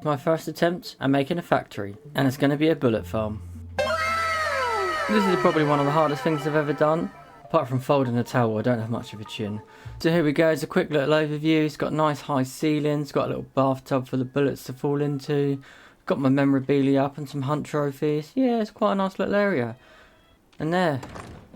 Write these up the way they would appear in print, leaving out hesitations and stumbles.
My first attempt at making a factory, and it's going to be a bullet farm. This is probably one of the hardest things I've ever done. Apart from folding a towel, I don't have much of a chin. So here we go, it's a quick little overview. It's got nice high ceilings, got a little bathtub for the bullets to fall into. Got my memorabilia up and some hunt trophies. Yeah, it's quite a nice little area. And there,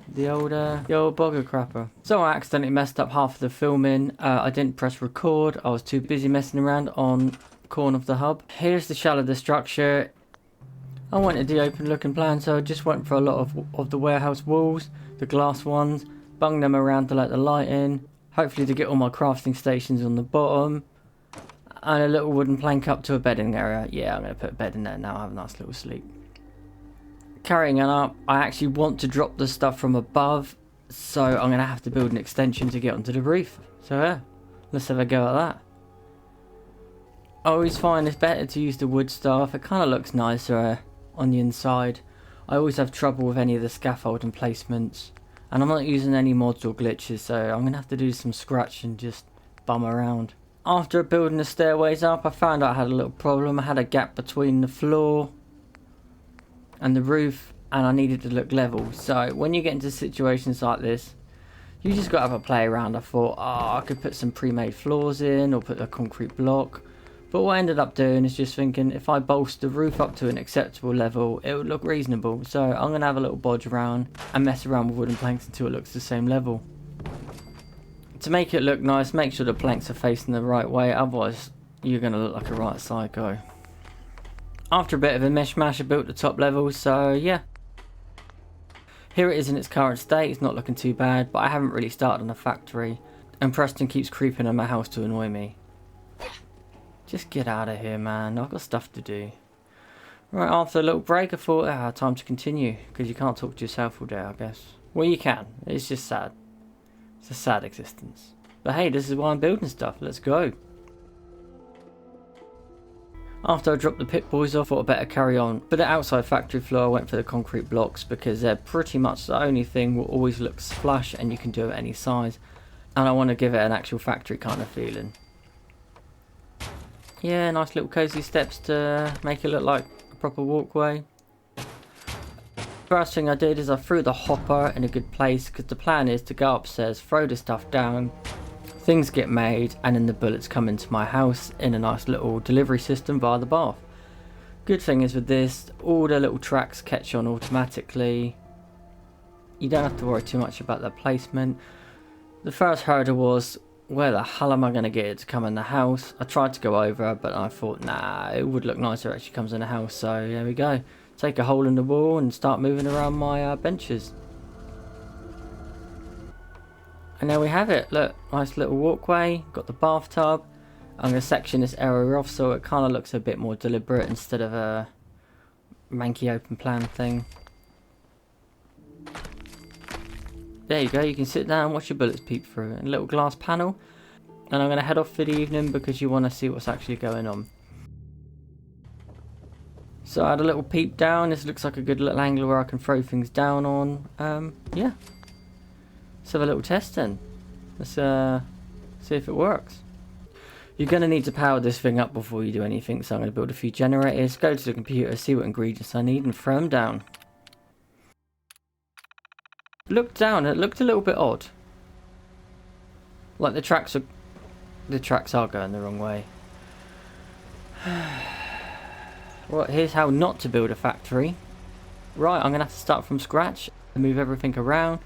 the old bogger crapper. So I accidentally messed up half of the filming. I didn't press record. I was too busy messing around on the corner of the hub. Here's the shell of the structure. I wanted the open looking plan, so I just went for a lot of the warehouse walls, the glass ones, bung them around to let the light in, hopefully to get all my crafting stations on the bottom, and a little wooden plank up to a bedding area. Yeah, I'm going to put a bed in there now, have a nice little sleep. Carrying on up, I actually want to drop the stuff from above, so I'm going to have to build an extension to get onto the roof. So yeah, let's have a go at that. I always find it's better to use the wood stuff, it kind of looks nicer on the inside. I always have trouble with any of the scaffolding placements, and I'm not using any mods or glitches, so I'm going to have to do some scratch and just bum around. After building the stairways up, I found out I had a little problem. I had a gap between the floor and the roof, and I needed to look level. So when you get into situations like this, you just got to have a play around. I thought, oh, I could put some pre-made floors in or put a concrete block. But what I ended up doing is just thinking, if I bolster the roof up to an acceptable level, it would look reasonable. So I'm going to have a little bodge around and mess around with wooden planks until it looks the same level. To make it look nice, make sure the planks are facing the right way, otherwise you're going to look like a right psycho. After a bit of a mishmash, I built the top level, so yeah. Here it is in its current state. It's not looking too bad, but I haven't really started on a factory, and Preston keeps creeping in my house to annoy me. Just get out of here, man. I've got stuff to do. Right, after a little break, I thought, time to continue. Because you can't talk to yourself all day, I guess. Well, you can. It's just sad. It's a sad existence. But hey, this is why I'm building stuff. Let's go. After I dropped the pit boys off, I thought I'd better carry on. For the outside factory floor, I went for the concrete blocks because they're pretty much the only thing that always looks flush and you can do it any size. And I want to give it an actual factory kind of feeling. Yeah, nice little cozy steps to make it look like a proper walkway. First thing I did is I threw the hopper in a good place because the plan is to go upstairs, throw the stuff down, things get made, and then the bullets come into my house in a nice little delivery system via the bath. Good thing is with this, all the little tracks catch on automatically. You don't have to worry too much about their placement. The first hurdle was, where the hell am I going to get it to come in the house? I tried to go over, but I thought, nah, it would look nicer if it actually comes in the house. So there we go. Take a hole in the wall and start moving around my benches. And there we have it. Look, nice little walkway. Got the bathtub. I'm going to section this area off so it kind of looks a bit more deliberate instead of a manky open plan thing. There you go, you can sit down and watch your bullets peep through. A little glass panel. And I'm going to head off for the evening because you want to see what's actually going on. So I had a little peep down. This looks like a good little angle where I can throw things down on. Yeah. Let's have a little test then. Let's see if it works. You're going to need to power this thing up before you do anything. So I'm going to build a few generators, go to the computer, see what ingredients I need and throw them down. Looked down, it looked a little bit odd. Like the tracks are going the wrong way. Well, here's how not to build a factory. Right, I'm going to have to start from scratch and move everything around.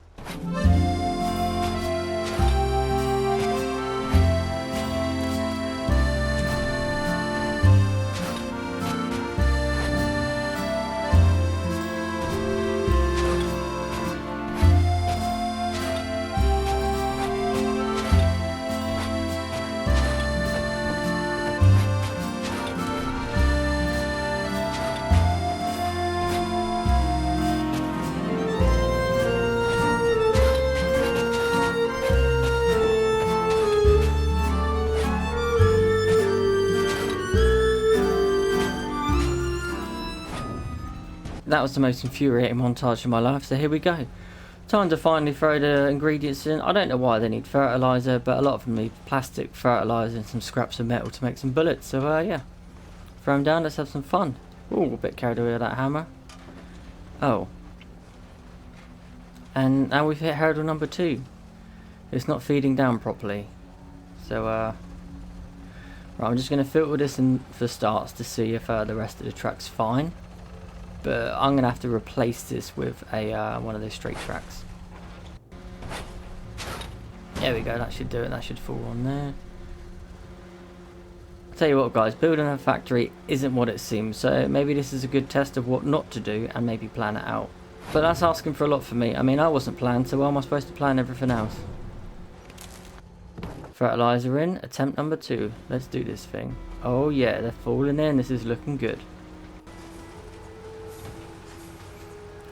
That was the most infuriating montage of my life, so here we go. Time to finally throw the ingredients in. I don't know why they need fertiliser, but a lot of them need plastic, fertiliser and some scraps of metal to make some bullets. So yeah, Throw him down, let's have some fun. Ooh, a bit carried away with that hammer. Oh. And now we've hit hurdle number 2. It's not feeding down properly. So, right, I'm just going to filter this in for starts to see if the rest of the track's fine. But I'm going to have to replace this with a one of those straight tracks. There we go, that should do it, that should fall on there. I'll tell you what guys, building a factory isn't what it seems, so maybe this is a good test of what not to do and maybe plan it out. But that's asking for a lot for me. I mean, I wasn't planned, so why am I supposed to plan everything else? Fertilizer in, attempt number 2. Let's do this thing. Oh yeah, they're falling in, this is looking good.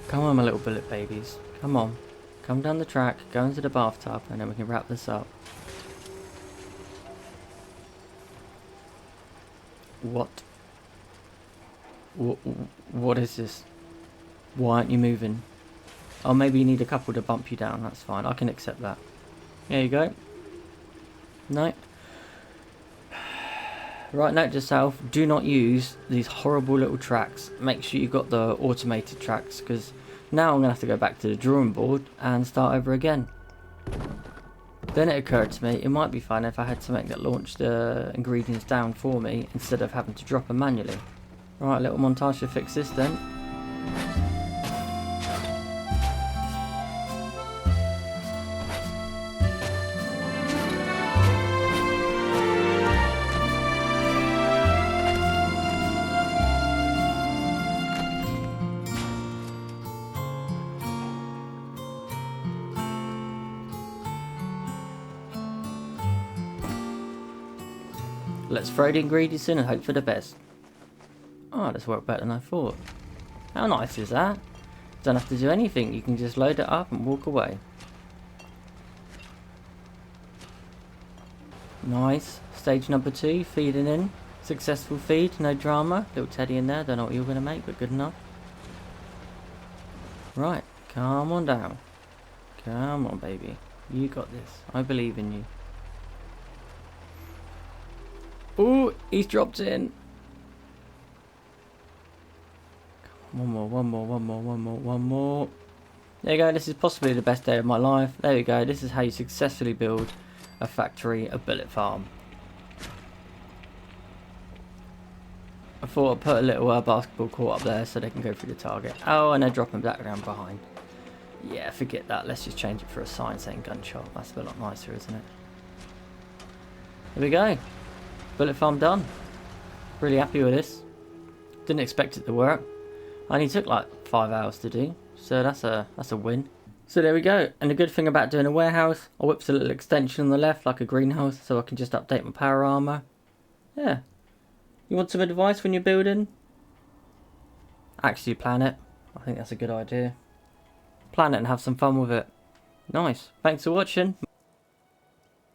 Come on my little bullet babies, come on. Come down the track, go into the bathtub, and then we can wrap this up. What? What is this? Why aren't you moving? Oh, maybe you need a couple to bump you down, that's fine, I can accept that. There you go. No. Right, note to self, do not use these horrible little tracks. Make sure you've got the automated tracks, because now I'm going to have to go back to the drawing board and start over again. Then it occurred to me, it might be fun if I had something that launched the ingredients down for me instead of having to drop them manually. Right, a little montage to fix this then. Let's throw the ingredients in and hope for the best. Oh, that's worked better than I thought. How nice is that? Don't have to do anything, you can just load it up and walk away. Nice. Stage number 2, feeding in. Successful feed, no drama. Little teddy in there, don't know what you're going to make, but good enough. Right, come on down. Come on baby, you got this. I believe in you. Oh, he's dropped in. One more. There you go, this is possibly the best day of my life. There you go, this is how you successfully build a factory, a bullet farm. I thought I'd put a little basketball court up there so they can go through the target. Oh, and they're dropping back down behind. Yeah, forget that, let's just change it for a sign saying gunshot. That's a lot nicer, isn't it? Here we go. Bullet farm done. Really happy with this. Didn't expect it to work. Only took like 5 hours to do, so that's a win. So there we go. And the good thing about doing a warehouse, I whipped a little extension on the left like a greenhouse, so I can just update my power armor. Yeah. You want some advice when you're building? Actually plan it. I think that's a good idea. Plan it and have some fun with it. Nice. Thanks for watching.